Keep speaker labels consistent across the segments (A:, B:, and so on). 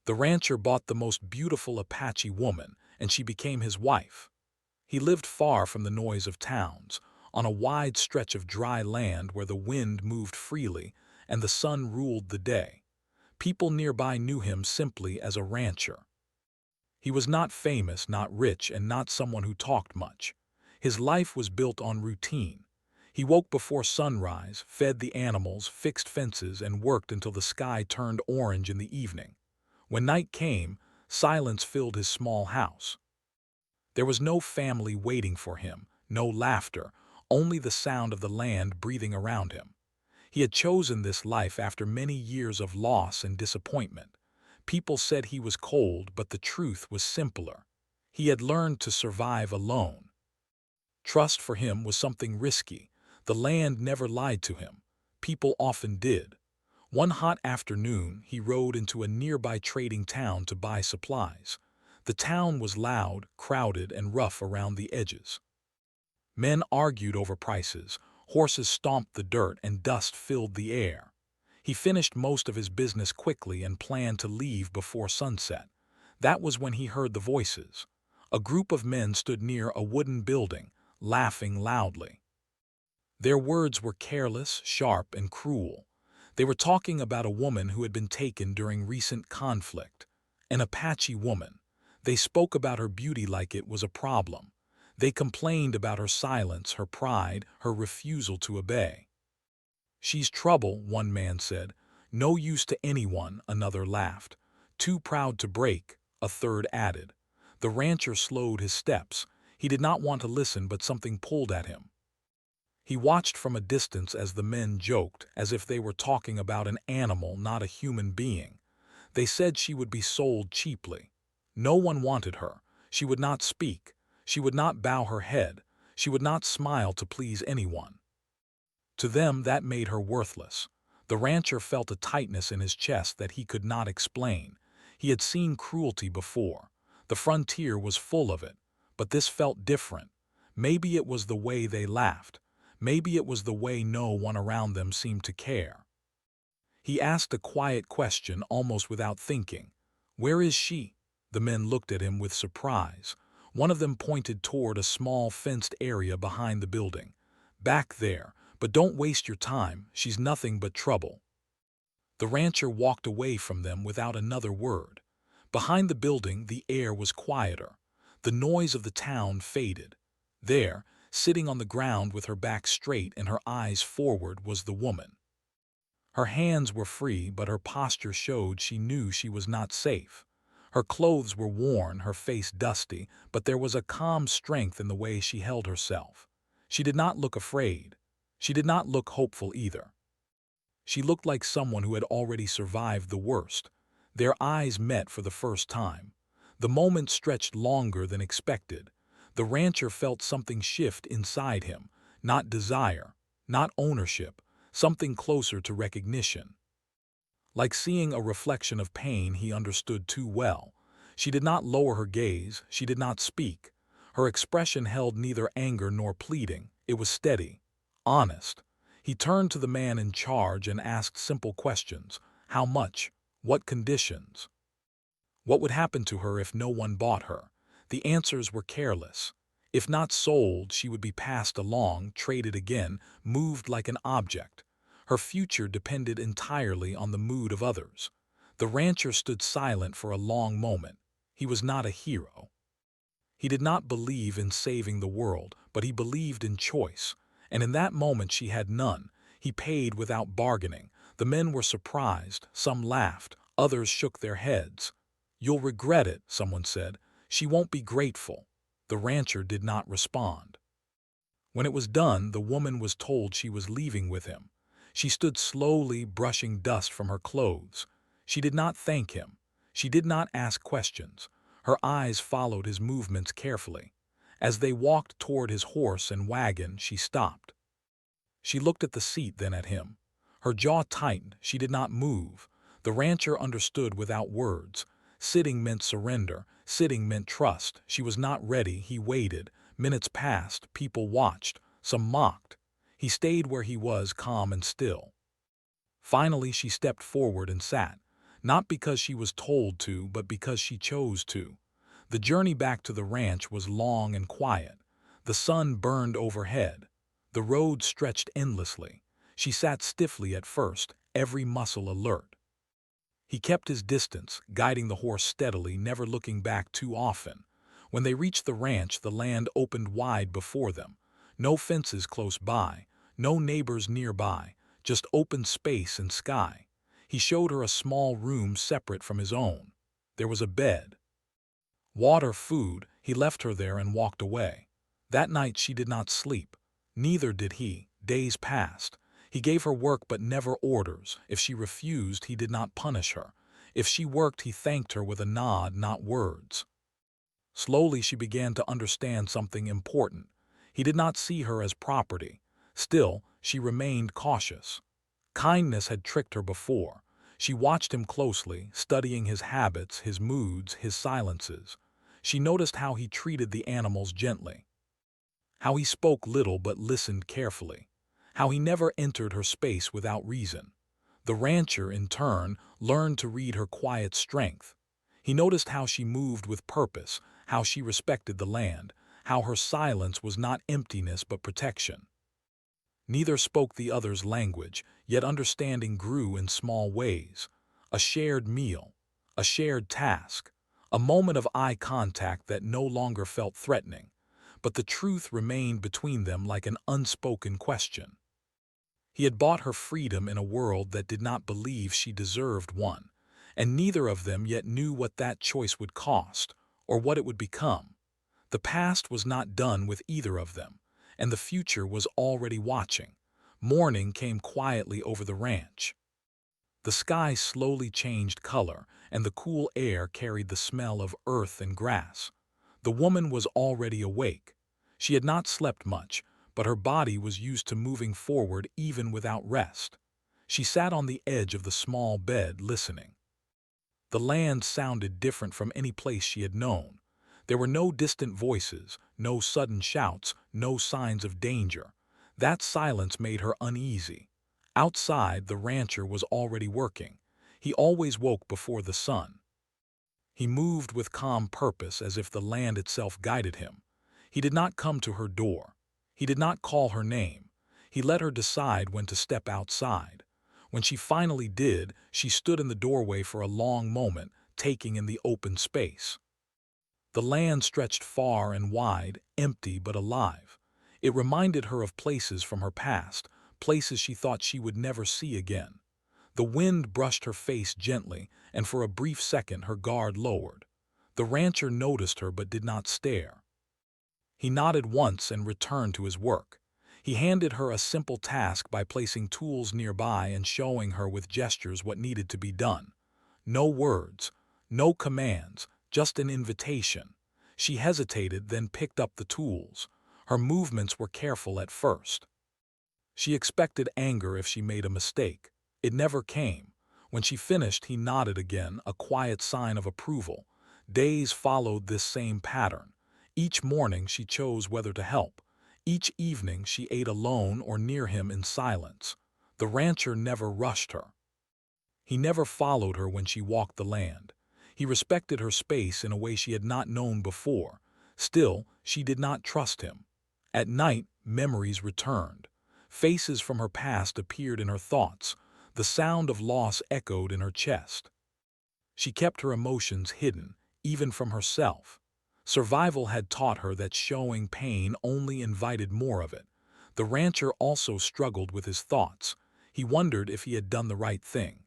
A: The rancher bought the most beautiful Apache woman, and she became his wife. He lived far from the noise of towns, on a wide stretch of dry land where the wind moved freely and the sun ruled the day. People nearby knew him simply as a rancher. He was not famous, not rich, and not someone who talked much. His life was built on routine. He woke before sunrise, fed the animals, fixed fences, and worked until the sky turned orange in the evening. When night came, silence filled his small house. There was no family waiting for him, no laughter, only the sound of the land breathing around him. He had chosen this life after many years of loss and disappointment. People said he was cold, but the truth was simpler. He had learned to survive alone. Trust for him was something risky. The land never lied to him. People often did. One hot afternoon, he rode into a nearby trading town to buy supplies. The town was loud, crowded, and rough around the edges. Men argued over prices, horses stomped the dirt, and dust filled the air. He finished most of his business quickly and planned to leave before sunset. That was when he heard the voices. A group of men stood near a wooden building, laughing loudly. Their words were careless, sharp, and cruel. They were talking about a woman who had been taken during recent conflict. An Apache woman. They spoke about her beauty like it was a problem. They complained about her silence, her pride, her refusal to obey. "She's trouble," one man said. "No use to anyone," another laughed. "Too proud to break," a third added. The rancher slowed his steps. He did not want to listen, but something pulled at him. He watched from a distance as the men joked, as if they were talking about an animal, not a human being. They said she would be sold cheaply. No one wanted her. She would not speak. She would not bow her head. She would not smile to please anyone. To them, that made her worthless. The rancher felt a tightness in his chest that he could not explain. He had seen cruelty before. The frontier was full of it. But this felt different. Maybe it was the way they laughed. Maybe it was the way no one around them seemed to care. He asked a quiet question almost without thinking. "Where is she?" The men looked at him with surprise. One of them pointed toward a small fenced area behind the building. "Back there, but don't waste your time, she's nothing but trouble." The rancher walked away from them without another word. Behind the building, the air was quieter. The noise of the town faded. There, sitting on the ground with her back straight and her eyes forward, was the woman. Her hands were free, but her posture showed she knew she was not safe. Her clothes were worn, her face dusty, but there was a calm strength in the way she held herself. She did not look afraid. She did not look hopeful either. She looked like someone who had already survived the worst. Their eyes met for the first time. The moment stretched longer than expected. The rancher felt something shift inside him, not desire, not ownership, something closer to recognition. Like seeing a reflection of pain he understood too well. She did not lower her gaze, she did not speak. Her expression held neither anger nor pleading. It was steady, honest. He turned to the man in charge and asked simple questions. How much? What conditions? What would happen to her if no one bought her? The answers were careless. If not sold, she would be passed along, traded again, moved like an object. Her future depended entirely on the mood of others. The rancher stood silent for a long moment. He was not a hero. He did not believe in saving the world, but he believed in choice. And in that moment she had none. He paid without bargaining. The men were surprised. Some laughed. Others shook their heads. "You'll regret it," someone said. "She won't be grateful." The rancher did not respond. When it was done, the woman was told she was leaving with him. She stood slowly, brushing dust from her clothes. She did not thank him. She did not ask questions. Her eyes followed his movements carefully. As they walked toward his horse and wagon, she stopped. She looked at the seat, then at him. Her jaw tightened. She did not move. The rancher understood without words. Sitting meant surrender. Sitting meant trust. She was not ready. He waited. Minutes passed. People watched. Some mocked. He stayed where he was, calm and still. Finally, she stepped forward and sat. not because she was told to, but because she chose to. The journey back to the ranch was long and quiet. The sun burned overhead. The road stretched endlessly. She sat stiffly at first, every muscle alert. He kept his distance, guiding the horse steadily, never looking back too often. When they reached the ranch, the land opened wide before them. No fences close by, no neighbors nearby, just open space and sky. He showed her a small room separate from his own. There was a bed, water, food. He left her there and walked away. That night she did not sleep. Neither did he. Days passed. He gave her work but never orders. If she refused, he did not punish her. If she worked, he thanked her with a nod, not words. Slowly she began to understand something important. He did not see her as property. Still, she remained cautious. Kindness had tricked her before. She watched him closely, studying his habits, his moods, his silences. She noticed how he treated the animals gently, how he spoke little but listened carefully, how he never entered her space without reason. The rancher, in turn, learned to read her quiet strength. He noticed how she moved with purpose, how she respected the land, how her silence was not emptiness but protection. Neither spoke the other's language, yet understanding grew in small ways. A shared meal, a shared task, a moment of eye contact that no longer felt threatening. But the truth remained between them like an unspoken question. He had bought her freedom in a world that did not believe she deserved one, and neither of them yet knew what that choice would cost, or what it would become. The past was not done with either of them, and the future was already watching. Morning came quietly over the ranch. The sky slowly changed color, and the cool air carried the smell of earth and grass. The woman was already awake. She had not slept much, but her body was used to moving forward even without rest. She sat on the edge of the small bed, listening. The land sounded different from any place she had known. There were no distant voices, no sudden shouts, no signs of danger. That silence made her uneasy. Outside, the rancher was already working. He always woke before the sun. He moved with calm purpose, as if the land itself guided him. He did not come to her door. He did not call her name. He let her decide when to step outside. When she finally did, she stood in the doorway for a long moment, taking in the open space. The land stretched far and wide, empty but alive. It reminded her of places from her past, places she thought she would never see again. The wind brushed her face gently, and for a brief second her guard lowered. The rancher noticed her but did not stare. He nodded once and returned to his work. He handed her a simple task by placing tools nearby and showing her with gestures what needed to be done. No words, no commands, just an invitation. She hesitated, then picked up the tools. Her movements were careful at first. She expected anger if she made a mistake. It never came. When she finished, he nodded again, a quiet sign of approval. Days followed this same pattern. Each morning she chose whether to help. Each evening she ate alone or near him in silence. The rancher never rushed her. He never followed her when she walked the land. He respected her space in a way she had not known before. Still, she did not trust him. At night, memories returned. Faces from her past appeared in her thoughts. The sound of loss echoed in her chest. She kept her emotions hidden, even from herself. Survival had taught her that showing pain only invited more of it. The rancher also struggled with his thoughts. He wondered if he had done the right thing.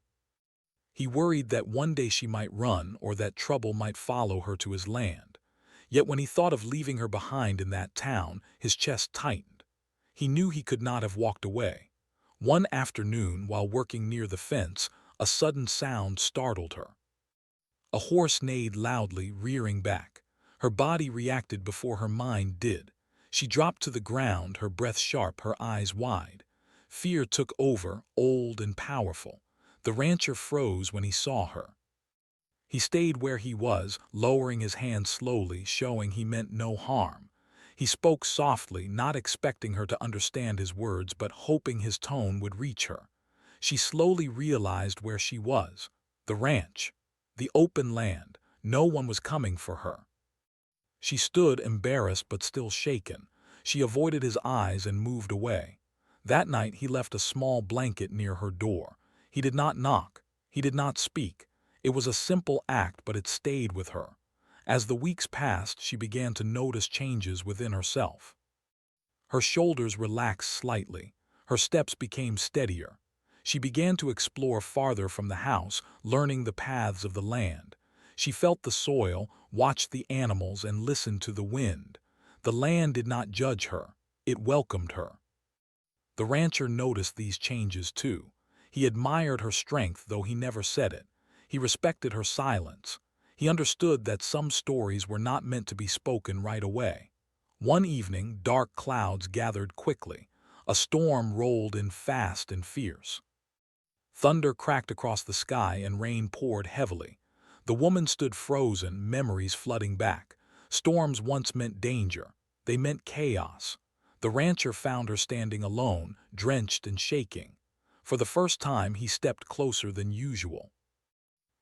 A: He worried that one day she might run or that trouble might follow her to his land. Yet when he thought of leaving her behind in that town, his chest tightened. He knew he could not have walked away. One afternoon, while working near the fence, a sudden sound startled her. A horse neighed loudly, rearing back. Her body reacted before her mind did. She dropped to the ground, her breath sharp, her eyes wide. Fear took over, old and powerful. The rancher froze when he saw her. He stayed where he was, lowering his hand slowly, showing he meant no harm. He spoke softly, not expecting her to understand his words, but hoping his tone would reach her. She slowly realized where she was. The ranch. The open land. No one was coming for her. She stood embarrassed but still shaken. She avoided his eyes and moved away. That night he left a small blanket near her door. He did not knock. He did not speak. It was a simple act, but it stayed with her. As the weeks passed, she began to notice changes within herself. Her shoulders relaxed slightly. Her steps became steadier. She began to explore farther from the house, learning the paths of the land. She felt the soil, watched the animals, and listened to the wind. The land did not judge her. It welcomed her. The rancher noticed these changes too. He admired her strength, though he never said it. He respected her silence. He understood that some stories were not meant to be spoken right away. One evening, dark clouds gathered quickly. A storm rolled in fast and fierce. Thunder cracked across the sky and rain poured heavily. The woman stood frozen, memories flooding back. Storms once meant danger. They meant chaos. The rancher found her standing alone, drenched and shaking. For the first time, he stepped closer than usual.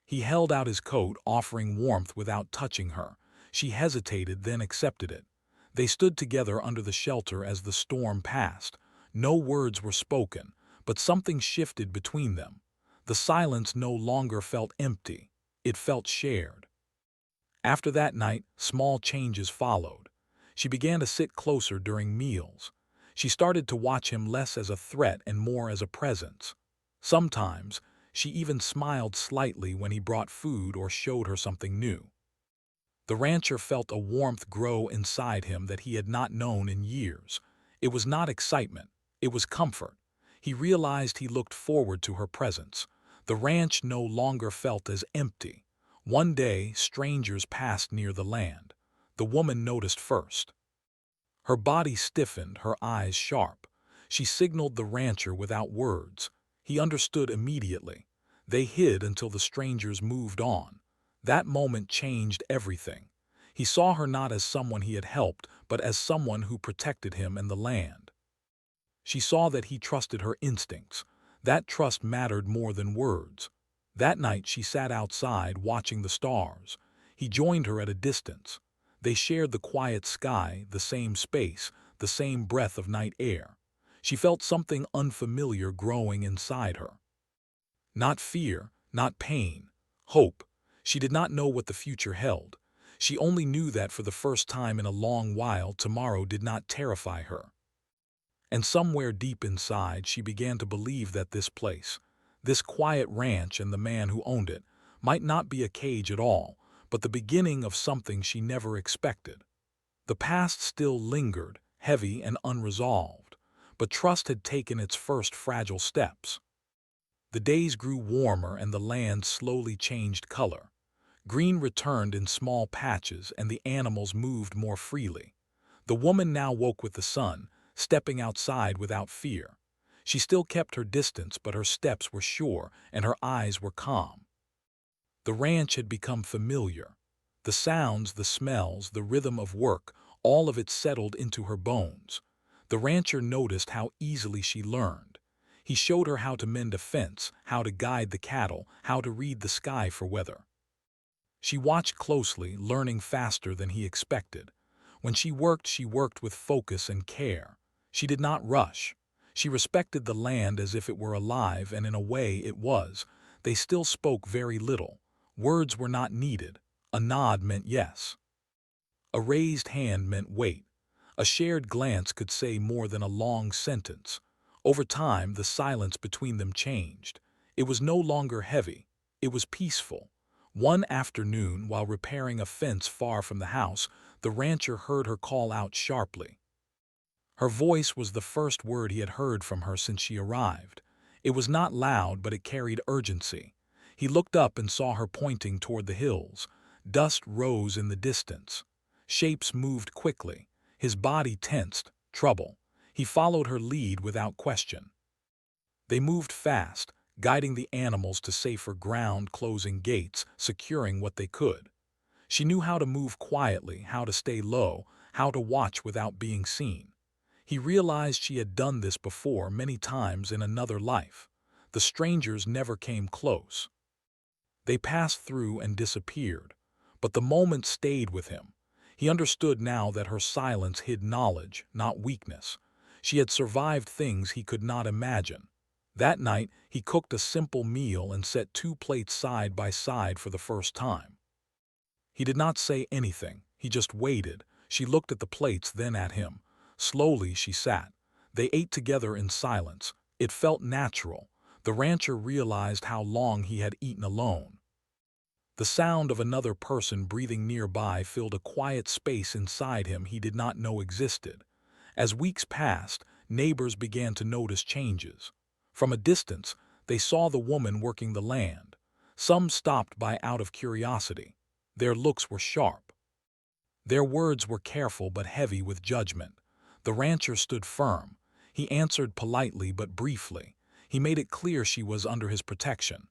A: He held out his coat, offering warmth without touching her. She hesitated, then accepted it. They stood together under the shelter as the storm passed. No words were spoken, but something shifted between them. The silence no longer felt empty. It felt shared. After that night, small changes followed. She began to sit closer during meals. She started to watch him less as a threat and more as a presence. Sometimes, she even smiled slightly when he brought food or showed her something new. The rancher felt a warmth grow inside him that he had not known in years. It was not excitement. It was comfort. He realized he looked forward to her presence. The ranch no longer felt as empty. One day, strangers passed near the land. The woman noticed first. Her body stiffened, her eyes sharp. She signaled the rancher without words. He understood immediately. They hid until the strangers moved on. That moment changed everything. He saw her not as someone he had helped, but as someone who protected him and the land. She saw that he trusted her instincts. That trust mattered more than words. That night she sat outside watching the stars. He joined her at a distance. They shared the quiet sky, the same space, the same breath of night air. She felt something unfamiliar growing inside her. Not fear, not pain, hope. She did not know what the future held. She only knew that for the first time in a long while, tomorrow did not terrify her. And somewhere deep inside, she began to believe that this place, this quiet ranch and the man who owned it, might not be a cage at all, but the beginning of something she never expected. The past still lingered, heavy and unresolved, but trust had taken its first fragile steps. The days grew warmer and the land slowly changed color. Green returned in small patches and the animals moved more freely. The woman now woke with the sun, stepping outside without fear. She still kept her distance, but her steps were sure and her eyes were calm. The ranch had become familiar. The sounds, the smells, the rhythm of work, all of it settled into her bones. The rancher noticed how easily she learned. He showed her how to mend a fence, how to guide the cattle, how to read the sky for weather. She watched closely, learning faster than he expected. When she worked with focus and care. She did not rush. She respected the land as if it were alive, and in a way it was. They still spoke very little. Words were not needed. A nod meant yes. A raised hand meant wait. A shared glance could say more than a long sentence. Over time, the silence between them changed. It was no longer heavy. It was peaceful. One afternoon, while repairing a fence far from the house, the rancher heard her call out sharply. Her voice was the first word he had heard from her since she arrived. It was not loud, but it carried urgency. He looked up and saw her pointing toward the hills. Dust rose in the distance. Shapes moved quickly. His body tensed. Trouble. He followed her lead without question. They moved fast, guiding the animals to safer ground, closing gates, securing what they could. She knew how to move quietly, how to stay low, how to watch without being seen. He realized she had done this before many times in another life. The strangers never came close. They passed through and disappeared, but the moment stayed with him. He understood now that her silence hid knowledge, not weakness. She had survived things he could not imagine. That night, he cooked a simple meal and set two plates side by side for the first time. He did not say anything, he just waited. She looked at the plates, then at him. Slowly she sat. They ate together in silence. It felt natural. The rancher realized how long he had eaten alone. The sound of another person breathing nearby filled a quiet space inside him he did not know existed. As weeks passed, neighbors began to notice changes. From a distance, they saw the woman working the land. Some stopped by out of curiosity. Their looks were sharp. Their words were careful but heavy with judgment. The rancher stood firm. He answered politely but briefly. He made it clear she was under his protection.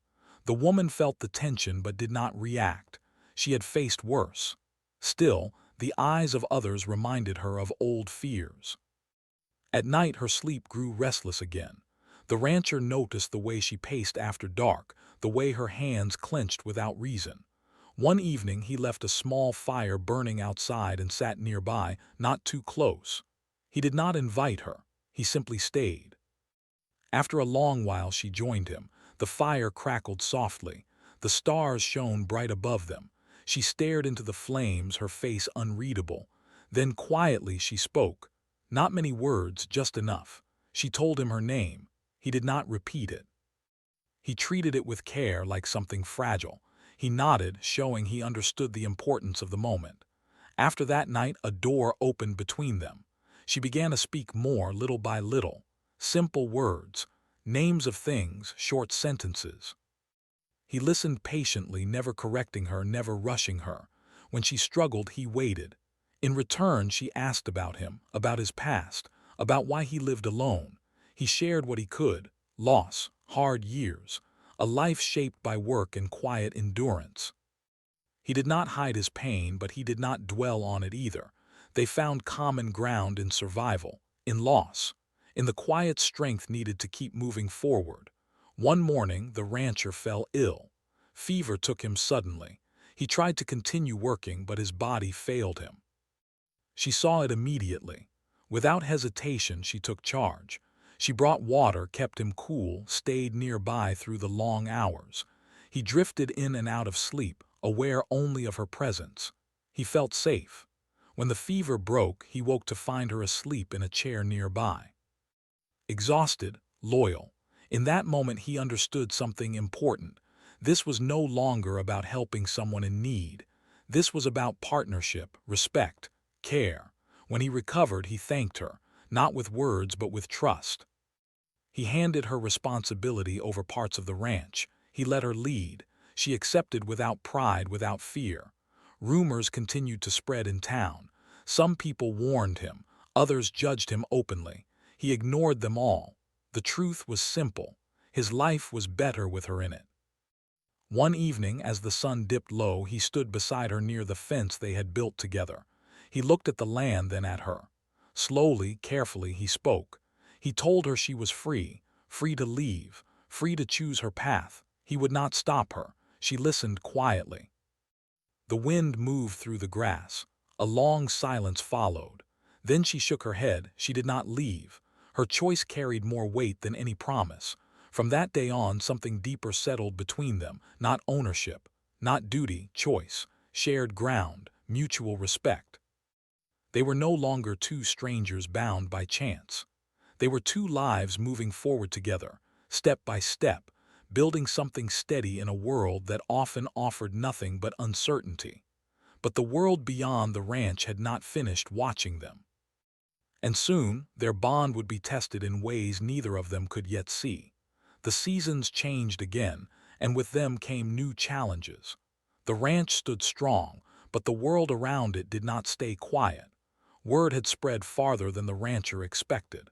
A: The woman felt the tension but did not react. She had faced worse. Still, the eyes of others reminded her of old fears. At night her sleep grew restless again. The rancher noticed the way she paced after dark, the way her hands clenched without reason. One evening he left a small fire burning outside and sat nearby, not too close. He did not invite her. He simply stayed. After a long while she joined him. The fire crackled softly. The stars shone bright above them. She stared into the flames, her face unreadable. Then quietly she spoke. Not many words, just enough. She told him her name. He did not repeat it. He treated it with care, like something fragile. He nodded, showing he understood the importance of the moment. After that night, a door opened between them. She began to speak more, little by little. Simple words, names of things, short sentences. He listened patiently, never correcting her, never rushing her. When she struggled, he waited. In return, she asked about him, about his past, about why he lived alone. He shared what he could: loss, hard years, a life shaped by work and quiet endurance. He did not hide his pain, but he did not dwell on it either. They found common ground in survival, in loss, in the quiet strength needed to keep moving forward. One morning, the rancher fell ill. Fever took him suddenly. He tried to continue working, but his body failed him. She saw it immediately. Without hesitation, she took charge. She brought water, kept him cool, stayed nearby through the long hours. He drifted in and out of sleep, aware only of her presence. He felt safe. When the fever broke, he woke to find her asleep in a chair nearby. Exhausted, loyal. In that moment he understood something important. This was no longer about helping someone in need. This was about partnership, respect, care. When he recovered, he thanked her, not with words but with trust. He handed her responsibility over parts of the ranch. He let her lead. She accepted without pride, without fear. Rumors continued to spread in town. Some people warned him, others judged him openly. He ignored them all. The truth was simple. His life was better with her in it. One evening, as the sun dipped low, he stood beside her near the fence they had built together. He looked at the land, then at her. Slowly, carefully, he spoke. He told her she was free, free to leave, free to choose her path. He would not stop her. She listened quietly. The wind moved through the grass. A long silence followed. Then she shook her head. She did not leave. Her choice carried more weight than any promise. From that day on, something deeper settled between them. Not ownership, not duty, choice, shared ground, mutual respect. They were no longer two strangers bound by chance. They were two lives moving forward together, step by step, building something steady in a world that often offered nothing but uncertainty. But the world beyond the ranch had not finished watching them. And soon, their bond would be tested in ways neither of them could yet see. The seasons changed again, and with them came new challenges. The ranch stood strong, but the world around it did not stay quiet. Word had spread farther than the rancher expected.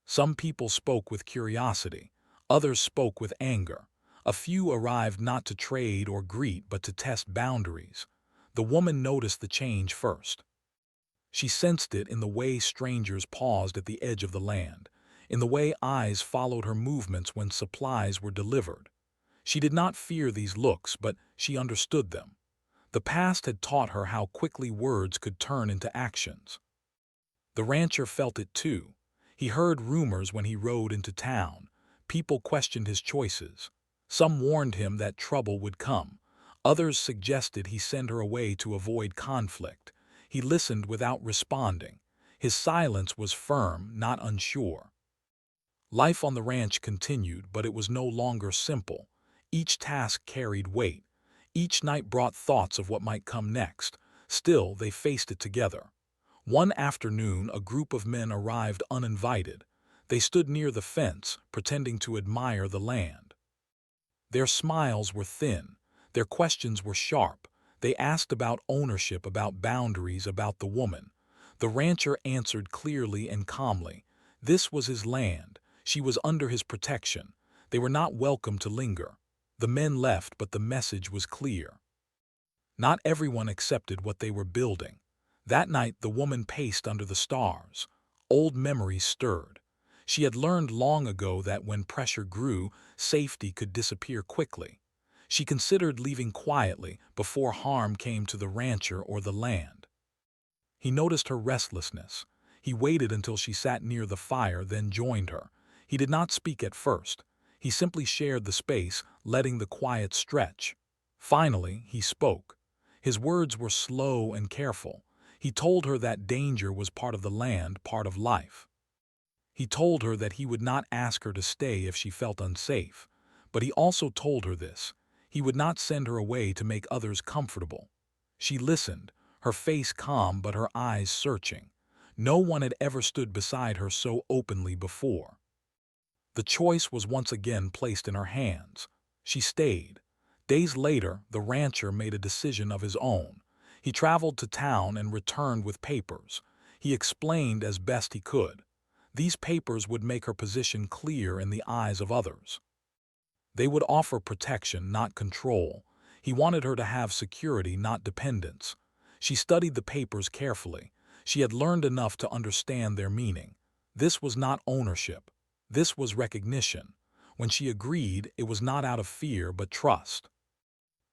A: Some people spoke with curiosity, others spoke with anger. A few arrived not to trade or greet but to test boundaries. The woman noticed the change first. She sensed it in the way strangers paused at the edge of the land, in the way eyes followed her movements when supplies were delivered. She did not fear these looks, but she understood them. The past had taught her how quickly words could turn into actions. The rancher felt it too. He heard rumors when he rode into town. People questioned his choices. Some warned him that trouble would come. Others suggested he send her away to avoid conflict. He listened without responding. His silence was firm, not unsure. Life on the ranch continued, but it was no longer simple. Each task carried weight. Each night brought thoughts of what might come next. Still, they faced it together. One afternoon, a group of men arrived uninvited. They stood near the fence, pretending to admire the land. Their smiles were thin. Their questions were sharp. They asked about ownership, about boundaries, about the woman. The rancher answered clearly and calmly. This was his land. She was under his protection. They were not welcome to linger. The men left, but the message was clear. Not everyone accepted what they were building. That night, the woman paced under the stars. Old memories stirred. She had learned long ago that when pressure grew, safety could disappear quickly. She considered leaving quietly before harm came to the rancher or the land. He noticed her restlessness. He waited until she sat near the fire, then joined her. He did not speak at first. He simply shared the space, letting the quiet stretch. Finally, he spoke. His words were slow and careful. He told her that danger was part of the land, part of life. He told her that he would not ask her to stay if she felt unsafe. But he also told her this: he would not send her away to make others comfortable. She listened, her face calm but her eyes searching. No one had ever stood beside her so openly before. The choice was once again placed in her hands. She stayed. Days later, the rancher made a decision of his own. He traveled to town and returned with papers. He explained as best he could. These papers would make her position clear in the eyes of others. They would offer protection, not control. He wanted her to have security, not dependence. She studied the papers carefully. She had learned enough to understand their meaning. This was not ownership. This was recognition. When she agreed, it was not out of fear but trust.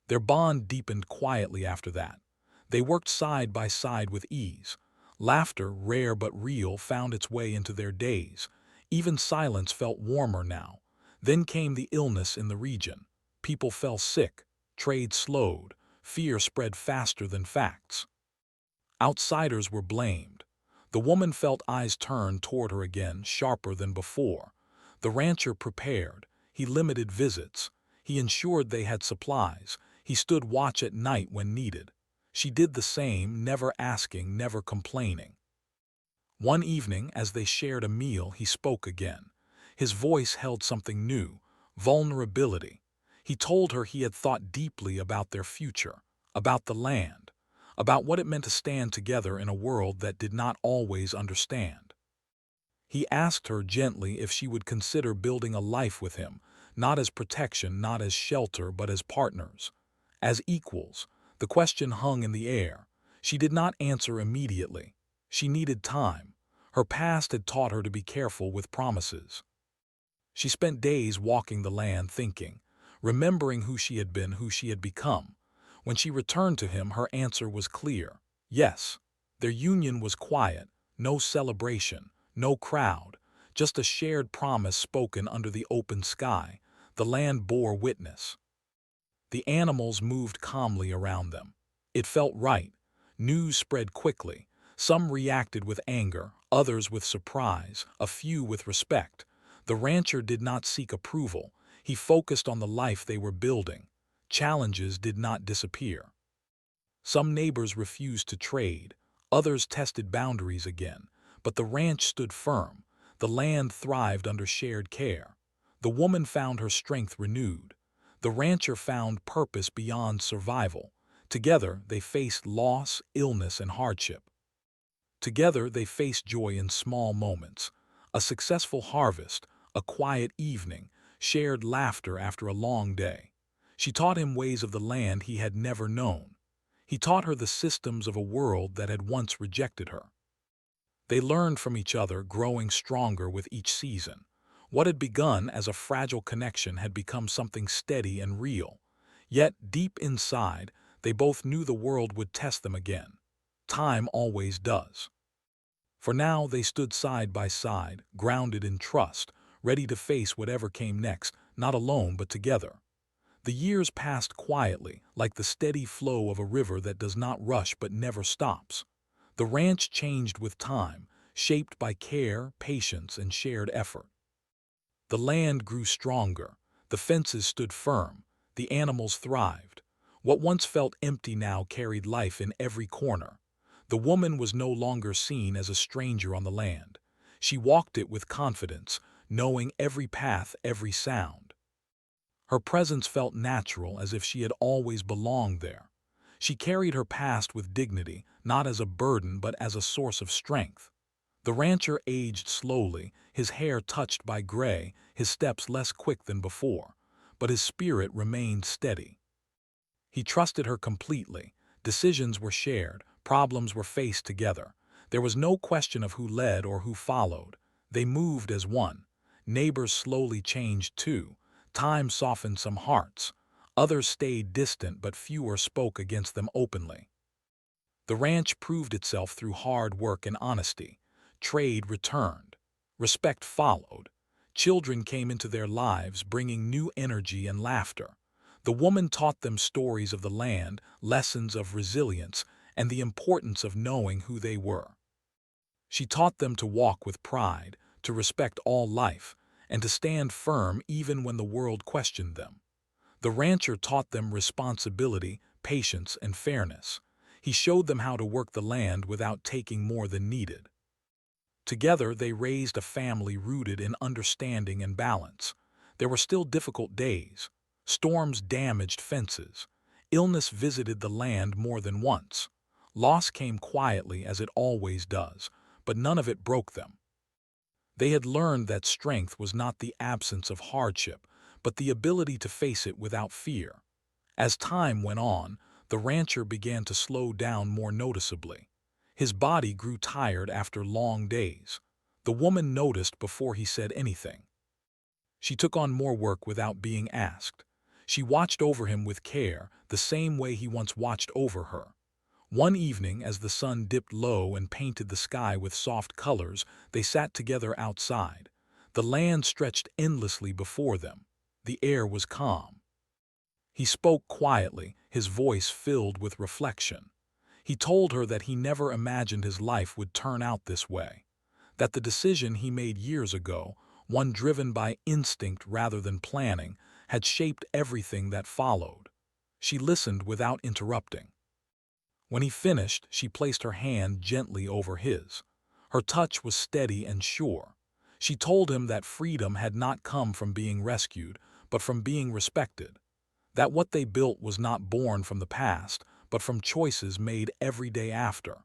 A: Their bond deepened quietly after that. They worked side by side with ease. Laughter, rare but real, found its way into their days. Even silence felt warmer now. Then came the illness in the region. People fell sick. Trade slowed. Fear spread faster than facts. Outsiders were blamed. The woman felt eyes turn toward her again, sharper than before. The rancher prepared. He limited visits. He ensured they had supplies. He stood watch at night when needed. She did the same, never asking, never complaining. One evening, as they shared a meal, he spoke again. His voice held something new: vulnerability. He told her he had thought deeply about their future, about the land, about what it meant to stand together in a world that did not always understand. He asked her gently if she would consider building a life with him, not as protection, not as shelter, but as partners, as equals. The question hung in the air. She did not answer immediately. She needed time. Her past had taught her to be careful with promises. She spent days walking the land, thinking, remembering who she had been, who she had become. When she returned to him, her answer was clear. Yes. Their union was quiet, no celebration, no crowd, just a shared promise spoken under the open sky. The land bore witness. The animals moved calmly around them. It felt right. News spread quickly. Some reacted with anger, others with surprise, a few with respect. The rancher did not seek approval. He focused on the life they were building. Challenges did not disappear. Some neighbors refused to trade. Others tested boundaries again. But the ranch stood firm. The land thrived under shared care. The woman found her strength renewed. The rancher found purpose beyond survival. Together, they faced loss, illness, and hardship. Together, they faced joy in small moments. A successful harvest, a quiet evening, shared laughter after a long day. She taught him ways of the land he had never known. He taught her the systems of a world that had once rejected her. They learned from each other, growing stronger with each season. What had begun as a fragile connection had become something steady and real. Yet, deep inside, they both knew the world would test them again. Time always does. For now they stood side by side, grounded in trust, ready to face whatever came next, not alone but together. The years passed quietly, like the steady flow of a river that does not rush but never stops. The ranch changed with time, shaped by care, patience, and shared effort. The land grew stronger, the fences stood firm, the animals thrived. What once felt empty now carried life in every corner. The woman was no longer seen as a stranger on the land. She walked it with confidence, knowing every path, every sound. Her presence felt natural, as if she had always belonged there. She carried her past with dignity, not as a burden but as a source of strength. The rancher aged slowly, his hair touched by gray, his steps less quick than before, but his spirit remained steady. He trusted her completely. Decisions were shared, problems were faced together. There was no question of who led or who followed. They moved as one. Neighbors slowly changed too. Time softened some hearts. Others stayed distant, but fewer spoke against them openly. The ranch proved itself through hard work and honesty. Trade returned. Respect followed. Children came into their lives, bringing new energy and laughter. The woman taught them stories of the land, lessons of resilience, and the importance of knowing who they were. She taught them to walk with pride, to respect all life, and to stand firm even when the world questioned them. The rancher taught them responsibility, patience, and fairness. He showed them how to work the land without taking more than needed. Together, they raised a family rooted in understanding and balance. There were still difficult days. Storms damaged fences. Illness visited the land more than once. Loss came quietly, as it always does, but none of it broke them. They had learned that strength was not the absence of hardship, but the ability to face it without fear. As time went on, the rancher began to slow down more noticeably. His body grew tired after long days. The woman noticed before he said anything. She took on more work without being asked. She watched over him with care, the same way he once watched over her. One evening, as the sun dipped low and painted the sky with soft colors, they sat together outside. The land stretched endlessly before them. The air was calm. He spoke quietly, his voice filled with reflection. He told her that he never imagined his life would turn out this way, that the decision he made years ago, one driven by instinct rather than planning, had shaped everything that followed. She listened without interrupting. When he finished, she placed her hand gently over his. Her touch was steady and sure. She told him that freedom had not come from being rescued, but from being respected. That what they built was not born from the past, but from choices made every day after.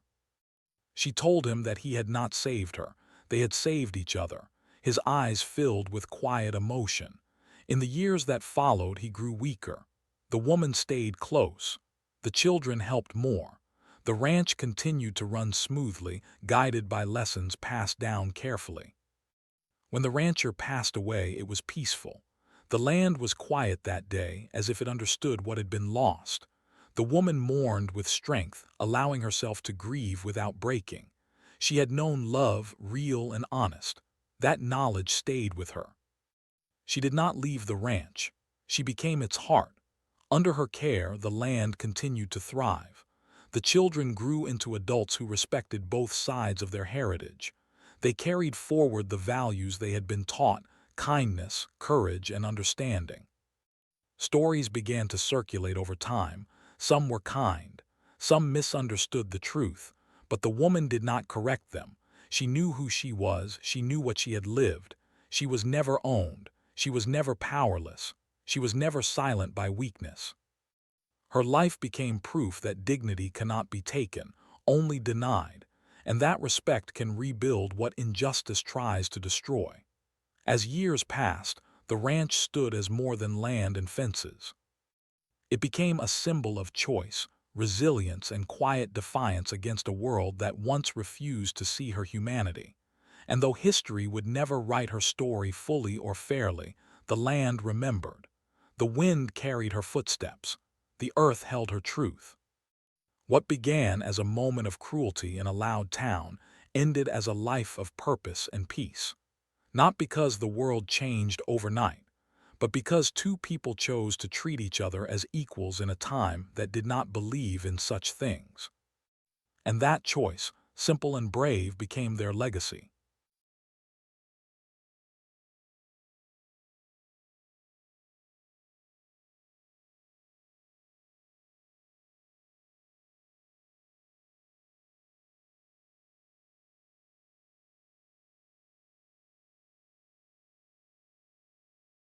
A: She told him that he had not saved her. They had saved each other. His eyes filled with quiet emotion. In the years that followed, he grew weaker. The woman stayed close. The children helped more. The ranch continued to run smoothly, guided by lessons passed down carefully. When the rancher passed away, it was peaceful. The land was quiet that day, as if it understood what had been lost. The woman mourned with strength, allowing herself to grieve without breaking. She had known love, real and honest. That knowledge stayed with her. She did not leave the ranch. She became its heart. Under her care, the land continued to thrive. The children grew into adults who respected both sides of their heritage. They carried forward the values they had been taught: kindness, courage, and understanding. Stories began to circulate over time. Some were kind. Some misunderstood the truth. But the woman did not correct them. She knew who she was. She knew what she had lived. She was never owned. She was never powerless. She was never silent by weakness. Her life became proof that dignity cannot be taken, only denied, and that respect can rebuild what injustice tries to destroy. As years passed, the ranch stood as more than land and fences. It became a symbol of choice, resilience, and quiet defiance against a world that once refused to see her humanity. And though history would never write her story fully or fairly, the land remembered. The wind carried her footsteps. The earth held her truth. What began as a moment of cruelty in a loud town ended as a life of purpose and peace. Not because the world changed overnight, but because two people chose to treat each other as equals in a time that did not believe in such things. And that choice, simple and brave, became their legacy.